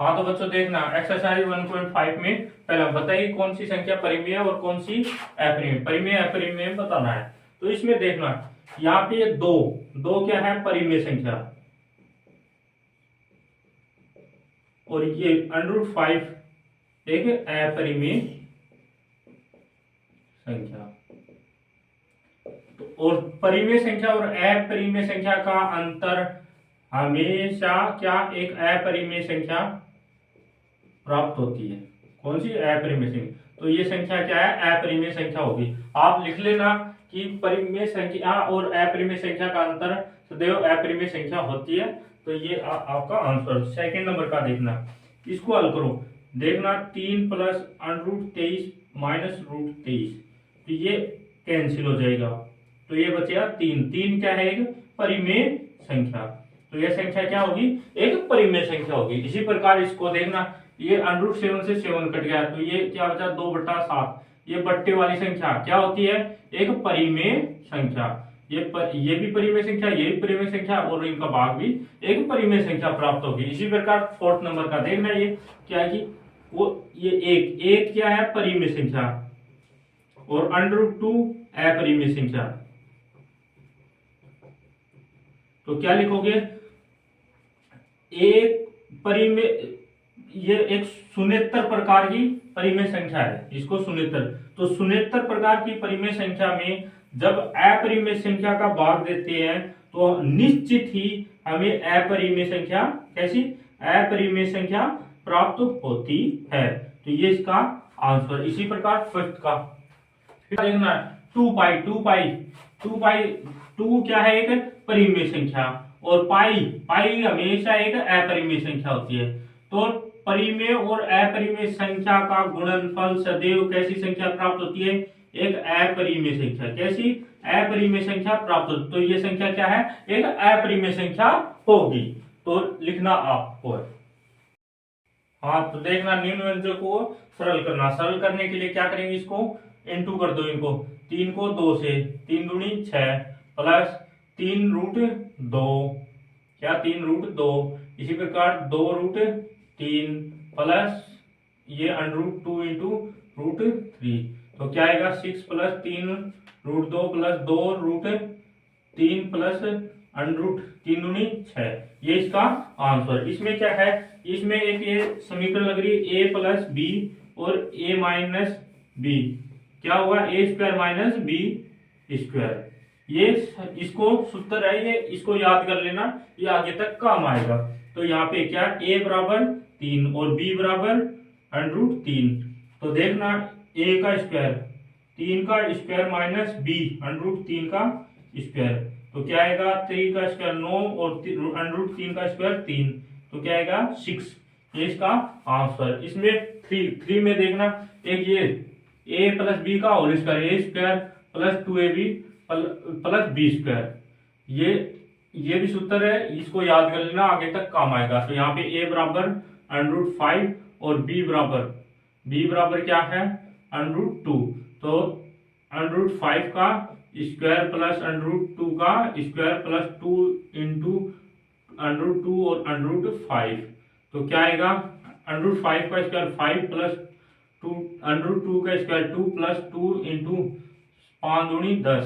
हाँ तो बच्चों देखना एक्सरसाइज 1.5 में पहला बताइए कौन सी संख्या परिमेय और कौन सी अपरिमेय, परिमेय अपरिमेय बताना है। तो इसमें देखना यहाँ पे दो दो क्या है परिमेय संख्या और ये √5 एक अपरिमेय संख्या। और परिमेय संख्या और अपरिमेय संख्या का अंतर हमेशा क्या एक अपरिमेय संख्या प्राप्त होती है। कौन सी अपरिमेय संख्या, तो ये संख्या क्या है अपरिमेय संख्या होगी। आप लिख लेना कि परिमेय संख्या और अपरिमेय संख्या का अंतर सदैव अपरिमेय संख्या होती है। तो ये आपका आंसर। सेकंड नंबर का देखना, इसको हल करो। देखना 3 + √23 -√23 तो ये कैंसिल हो जाएगा। तो ये बचेगा 3 क्या है एक परिमेय संख्या। तो यह संख्या क्या होगी एक परिमेय संख्या होगी। इसी प्रकार इसको देखना, ये √7 से 7 कट गया तो ये क्या बचा 2/7। ये बट्टे वाली संख्या क्या होती है एक परिमेय संख्या। ये भी परिमेय संख्या, ये भी परिमेय संख्या और इनका भाग भी एक परिमेय संख्या प्राप्त होगी। इसी प्रकार फोर्थ नंबर का देखना, ये क्या है कि वो ये एक क्या है परिमेय संख्या और √2 अपरिमेय संख्या। तो क्या लिखोगे एक परिमेय, ये एक शून्येतर प्रकार की परिमेय संख्या है, इसको शून्येतर। तो शून्येतर प्रकार की परिमेय संख्या में जब अपरिमेय संख्या का भाग देते हैं तो निश्चित ही हमें अपरिमेय संख्या कैसी अपरिमेय संख्या प्राप्त होती है। तो ये इसका आंसर। इसी प्रकार फिफ्थ का देखना 2 क्या है एक परिमेय संख्या और पाई हमेशा एक अपरिमेय संख्या होती है। तो परिमेय और अपरिमेय संख्या का गुणनफल सदैव कैसी संख्या प्राप्त होती है एक अपरिमेय संख्या। कैसी अपरिमेय संख्या प्राप्त होती। तो ये संख्या क्या है एक अपरिमेय संख्या होगी। तो लिखना आपको है। हाँ तो देखना निम्न व्यंजक को सरल करना। सरल करने के लिए क्या करेंगे, इसको इनटू कर दो। इनको 3 को 2 से 3 दूनी 6 प्लस 3√2 क्या 3√2। इसी प्रकार 2√3 प्लस ये √2 इंटू √3 तो क्या आएगा 6 प्लस 3√2 प्लस 2√3 प्लस √3 दूनी 6। ये इसका आंसर। इसमें क्या है, इसमें एक ये समीकरण लग रही है a + b और a - b क्या हुआ a² - b²। ये इसको सूत्र है, ये इसको याद कर लेना, ये आगे तक काम आएगा। तो यहाँ पे क्या a = 3 और b = √3। तो देखना a का स्क्वायर 3 का स्क्वायर माइनस b √3 का स्क्वायर तो क्या आएगा 3 का स्क्वायर 9 और √3 का स्क्वायर 3 तो क्या आएगा 6। ये इसका आंसर। इसमें 3 में देखना एक ये a + b का whole square a² + 2ab + b²। ये भी सूत्र है, इसको याद कर लेना, आगे तक काम आएगा। तो यहाँ पे a = √5 और b बराबर क्या है √2। तो √5 का स्क्वायर प्लस √2 का स्क्वायर प्लस 2 इंटू √2 और √5 तो क्या आएगा √5 का स्क्वायर 5 प्लस 2 √2 का स्क्वायर 2 प्लस 2 इंटू 5 दूनी 10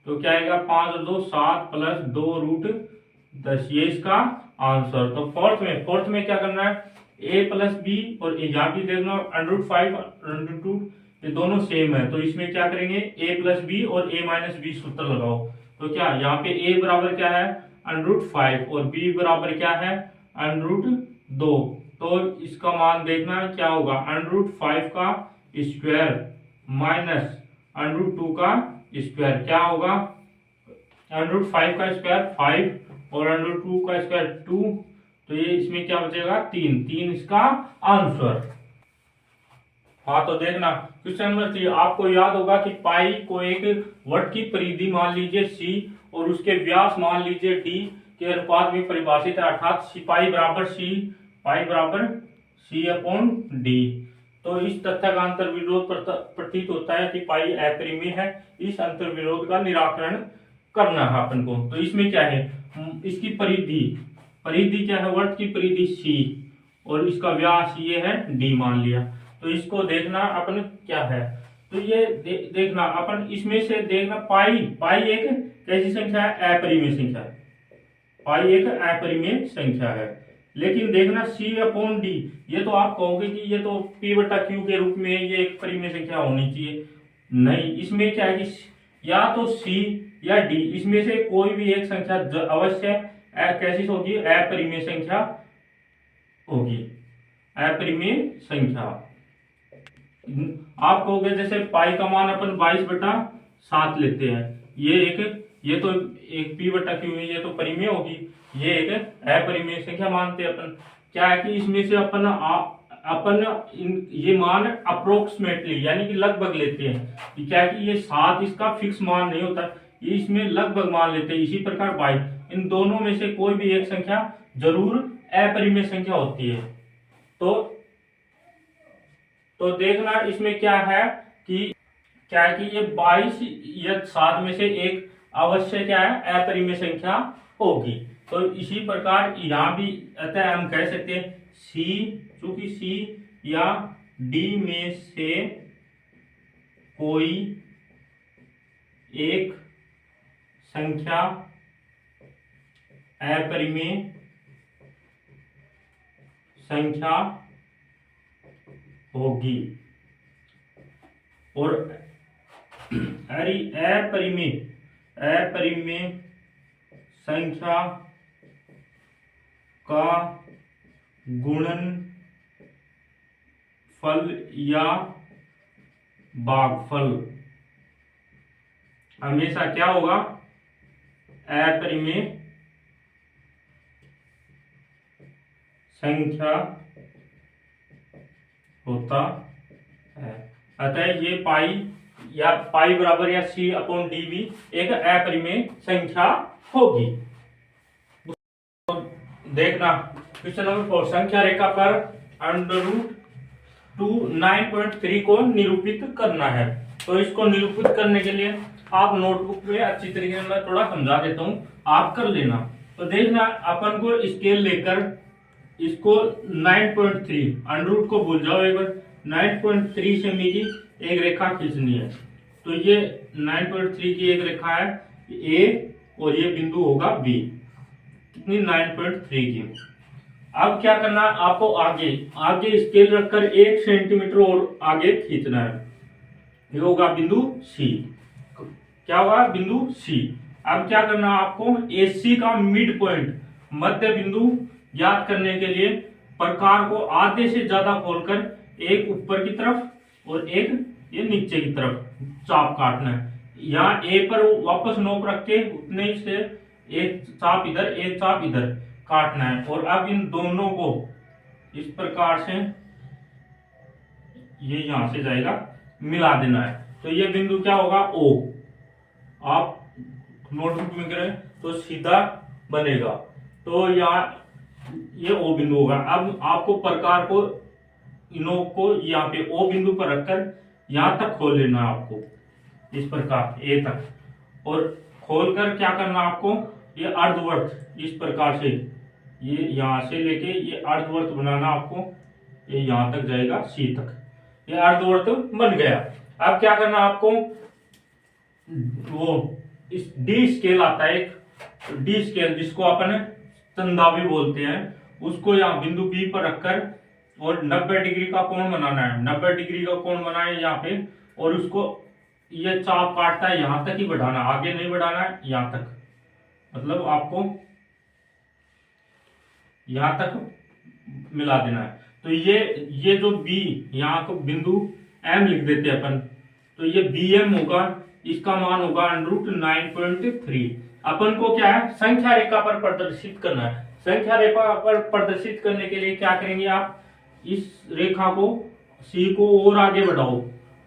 तो क्या आएगा 5 और 2 7 प्लस 2√10। ये इसका आंसर। तो फोर्थ में क्या करना है a + b और यहाँ भी देखना √5 √2 ये दोनों सेम है। तो इसमें क्या करेंगे a + b और a - b सूत्र लगाओ। तो क्या यहाँ पे a बराबर क्या है √5 और b बराबर क्या है √2। तो इसका मान देखना क्या होगा √5 का स्क्वायर माइनस √2 का स्क्वायर क्या होगा √5 का स्क्वायर 5 और √2 का स्क्वायर 2 तो ये इसमें क्या बचेगा 3 इसका आंसर। हाँ तो देखना क्वेश्चन नंबर 3 आपको याद होगा कि पाई को एक वट की परिधि मान लीजिए c और उसके व्यास मान लीजिए d के अनुपात में परिभाषित है, अर्थात पाई बराबर c/d। तो इस तथ्य का अंतर विरोध प्रतीत होता है कि पाई अपरिमेय है। इस अंतर विरोध का निराकरण करना है अपन को। तो इसमें क्या है इसकी परिधि क्या है वर्त की परिधि c और इसका व्यास ये है d मान लिया। तो इसको देखना अपन क्या है, तो ये देखना अपन इसमें से देखना पाई, पाई एक कैसी संख्या है, अपरिमेय संख्या है, पाई एक अपरिमेय संख्या है। लेकिन देखना c अपॉन डी, ये तो आप कहोगे कि ये तो p बटा q के रूप में ये एक परिमेय संख्या होनी चाहिए, नहीं, इसमें क्या है कि या तो c या d, इसमें से कोई भी एक संख्या अवश्य कैसी होगी, अपरिमेय संख्या होगी, अपरिमेय संख्या। आप कहोगे जैसे पाई का मान अपन 22/7 लेते हैं, ये तो एक p बटा q है, ये तो परिमेय होगी, ये एक अपरिमेय संख्या मानते हैं अपन। क्या है कि इसमें से अपन ये मान अप्रोक्सीमेटली यानी कि लगभग लेते हैं, कि क्या है कि ये 7 इसका फिक्स मान नहीं होता, ये इसमें लगभग मान लेते हैं। इसी प्रकार 22, इन दोनों में से कोई भी एक संख्या जरूर अपरिमेय संख्या होती है। तो देखना इसमें क्या है कि ये 22 या 7 में से एक अवश्य क्या है, अपरिमेय संख्या होगी। तो इसी प्रकार यहाँ भी अतः हम कह सकते हैं C, चूंकि C या D में से कोई एक संख्या अपरिमेय संख्या होगी, और अपरिमेय संख्या का गुणनफल या भागफल हमेशा क्या होगा, अपरिमेय संख्या होता है। अतः ये पाई बराबर या c अपॉन डी भी एक अपरिमेय संख्या होगी। देखना क्वेश्चन नंबर 4, संख्या रेखा पर √2 9.3 को निरूपित करना है। तो इसको निरूपित करने के लिए आप नोटबुक में अच्छी तरीके से मैं थोड़ा समझा देता हूं, आप कर लेना। तो देखना अपन को स्केल लेकर इसको 9.3 √ को भूल जाओ एक बार, 9.3 से मेरी एक रेखा खींचनी है। तो ये 9.3 की एक रेखा है A और ये बिंदु होगा B, कितनी 9.3 की। अब क्या करना है आपको, आगे स्केल रखकर 1 सेंटीमीटर और आगे खींचना है, ये होगा बिंदु C। क्या होगा, बिंदु C। अब क्या करना है आपको, AC का मिड पॉइंट मध्य बिंदु ज्ञात करने के लिए प्रकार को आधे से ज्यादा खोलकर एक ऊपर की तरफ और एक ये नीचे की तरफ चाप काटना है। यहाँ A पर वापस नोक रख के उतने से एक चाप इधर एक चाप इधर काटना है। और अब इन दोनों को इस प्रकार से ये यहां से जाएगा, मिला देना है। तो ये बिंदु क्या होगा, O। आप नोटबुक में करें तो सीधा बनेगा, तो यहाँ ये O बिंदु होगा। अब आपको प्रकार को इनों को यहाँ पे O बिंदु पर रखकर यहां तक खोल लेना है आपको, इस प्रकार A तक। और खोलकर क्या करना आपको, ये अर्धवर्त इस प्रकार से ये यहां से लेके ये अर्धवर्त बनाना आपको, ये यहां तक जाएगा C तक, ये अर्धवर्त बन गया। अब क्या करना आपको, वो इस D स्केल आता है एक, D स्केल जिसको अपन चंदा भी बोलते हैं, उसको यहाँ बिंदु B पर रखकर और 90 डिग्री का कोण बनाना है। 90 डिग्री का कोण बनाए यहाँ पे, और उसको ये चाप काटता है यहां तक ही बढ़ाना, आगे नहीं बढ़ाना है, यहां तक, मतलब आपको यहां तक मिला देना है। तो ये जो B यहाँ को बिंदु M लिख देते हैं अपन, तो ये BM होगा, इसका मान होगा √9.3। अपन को क्या है, संख्या रेखा पर प्रदर्शित करना है। संख्या रेखा पर प्रदर्शित करने के लिए क्या करेंगे आप, इस रेखा को C को और आगे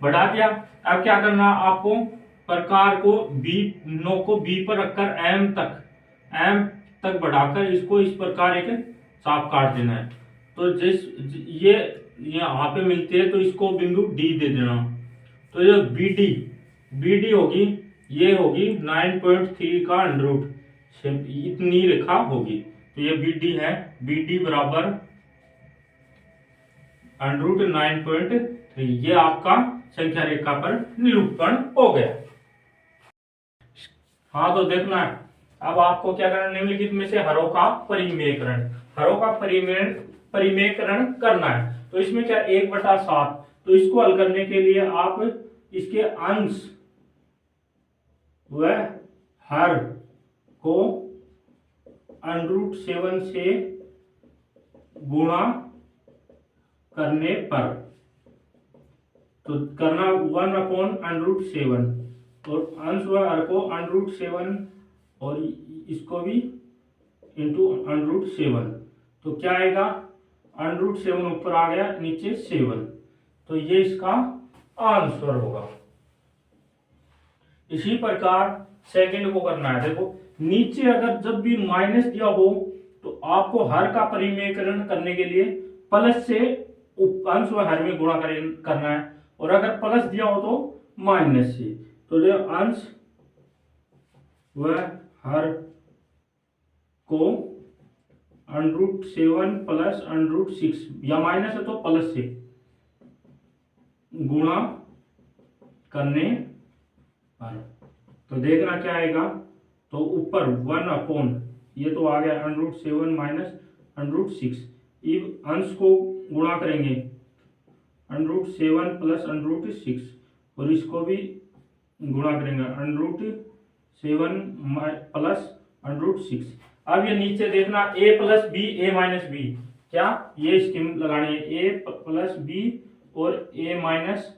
बढ़ा दिया। अब क्या करना आपको, प्रकार को नोक को B पर रखकर M तक बढ़ाकर इसको इस प्रकार एक चाप काट देना है। तो ये यहाँ पे मिलते हैं, तो इसको बिंदु D दे देना। तो ये BD होगी, ये होगी 9.3 का √, इतनी रेखा होगी। तो ये BD है, BD बराबर √9.3। ये आपका संख्या रेखा पर निरूपण हो गया। हाँ, तो देखना है अब आपको क्या करना, निम्नलिखित में से हरों का परिमेयकरण करना है। तो इसमें क्या 1/7, तो इसको हल करने के लिए आप इसके अंश व हर को √7 से गुणा करने पर, तो करना 1/√7, तो अंश व हर को √7 और इसको भी इंटू √7, तो क्या आएगा √7 ऊपर आ गया, नीचे 7, तो ये इसका आंसर होगा। इसी प्रकार सेकंड को करना है। देखो नीचे अगर जब भी माइनस दिया हो तो आपको हर का परिमेयकरण करने के लिए प्लस से अंश व हर में गुणा करना है, और अगर प्लस दिया हो तो माइनस से। तो जो अंश व हर को √7 प्लस √6, या माइनस है तो प्लस से गुणा करने पर, तो देखना क्या आएगा, तो ऊपर 1 ये तो आ गया √7 माइनस √6, इब अंश को गुणा करेंगे √7 प्लस √6, और इसको भी गुणा करेंगे √7 प्लस √6। अब ये नीचे देखना a plus B a minus B, क्या ये स्कीम लगानी है, a प्लस बी और a माइनस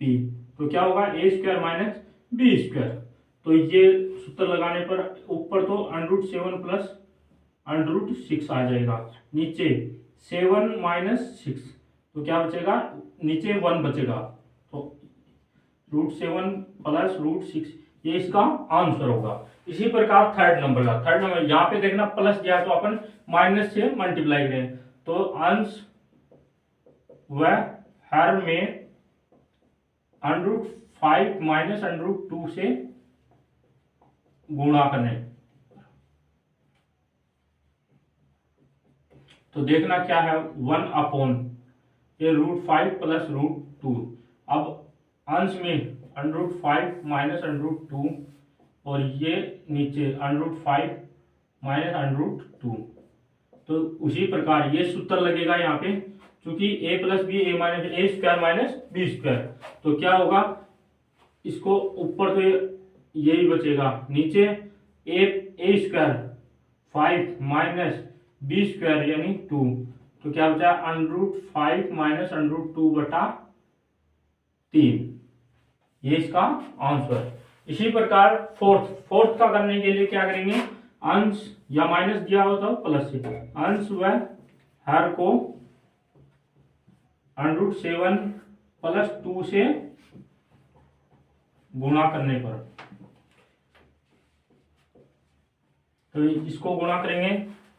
बी, तो क्या होगा a² माइनस b²। तो ये सूत्र लगाने पर ऊपर तो √7 प्लस √6 आ जाएगा, नीचे 7 माइनस 6, तो क्या बचेगा, नीचे 1 बचेगा, तो √7 प्लस √6, ये इसका आंसर होगा। इसी प्रकार थर्ड नंबर यहाँ पे देखना प्लस दिया तो अपन माइनस से मल्टीप्लाई करें, तो अंश व हर में √5 माइनस √2 से गुणा करने, तो देखना क्या है 1 ये √5 प्लस √2, अब अंश में √5 माइनस √2 और ये नीचे √5 माइनस √2, तो उसी प्रकार ये सूत्र लगेगा यहाँ पे, क्योंकि a plus B a minus b², तो क्या होगा, इसको ऊपर तो यही बचेगा, नीचे a² 5 माइनस b² यानी 2, तो क्या बचा √5 माइनस √2/3, ये इसका आंसर। इसी प्रकार फोर्थ का करने के लिए क्या करेंगे, अंश या माइनस दिया हो तो प्लस से, अंश व हर को √7 प्लस 2 से गुणा करने पर, तो इसको गुणा करेंगे,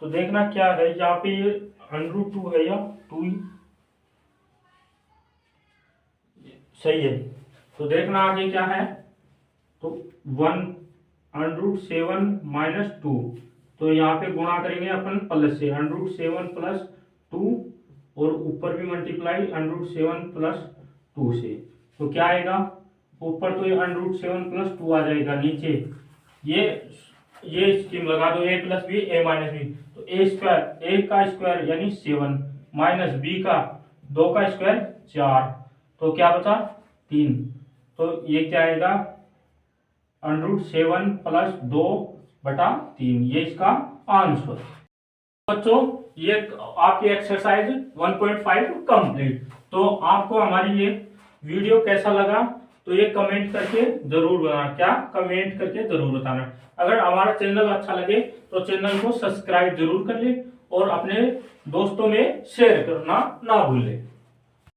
तो देखना क्या है, यहाँ पे ये √2 है या 2 सही है, तो देखना आगे क्या है, तो 1 √7 माइनस 2, तो यहाँ पे गुणा करेंगे अपन प्लस से √7 प्लस 2, और ऊपर भी मल्टीप्लाई √7 प्लस 2 से, तो क्या आएगा, ऊपर तो ये √7 प्लस 2 आ जाएगा, नीचे ये स्कीम लगा दो a plus B a minus B, तो a का स्क्वायर यानी 7 माइनस b का 2 का स्क्वायर 4, तो क्या बचा 3, तो ये क्या आएगा √7 प्लस 2/3, ये इसका आंसर। बच्चों ये आपकी एक्सरसाइज 1.5 कंप्लीट। तो आपको हमारी ये वीडियो कैसा लगा तो ये कमेंट करके जरूर बताना। अगर हमारा चैनल अच्छा लगे तो चैनल को सब्सक्राइब जरूर कर ले और अपने दोस्तों में शेयर करना ना भूलें।